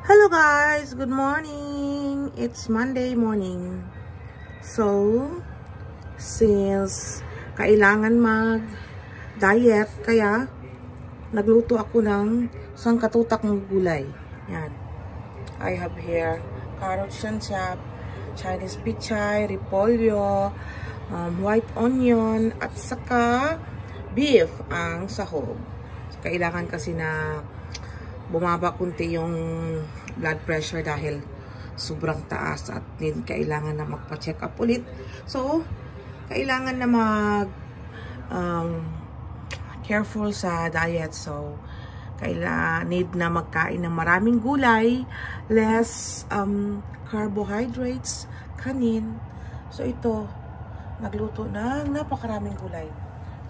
Hello guys, good morning. It's Monday morning. So, since kailangan mag-diet, kaya nagluto ako ng isang katutak ng gulay. Yan. I have here carrot shanchap, Chinese pichay, repolyo, white onion, at saka beef ang sahog. Kailangan kasi na bumaba kunti yung blood pressure dahil sobrang taas at kailangan na magpa-check up ulit. So, kailangan na careful sa diet. So, need na magkain ng maraming gulay, less carbohydrates, kanin. So, ito, nagluto ng napakaraming gulay.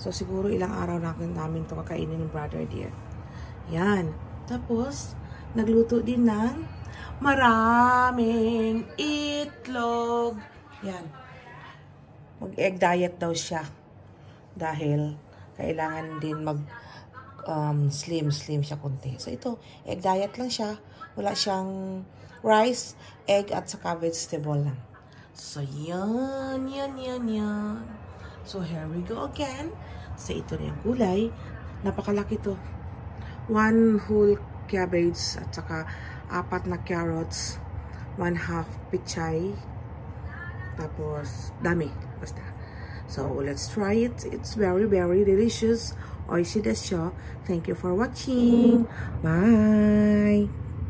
So, siguro ilang araw namin ito kakainin ng brother dear. Yan. Tapos, nagluto din ng maraming itlog. Yan. Mag-egg diet daw siya. Dahil, kailangan din slim siya konti. So, ito, egg diet lang siya. Wala siyang rice, egg, at saka vegetable lang. So, yan. So, here we go again. So, ito na yung gulay. Napakalaki to. 1 whole cabbage at saka 4 na carrots, 1/2 pichay, tapos dami basta. So let's try it. It's very delicious. Oishi desho. Thank you for watching. Bye.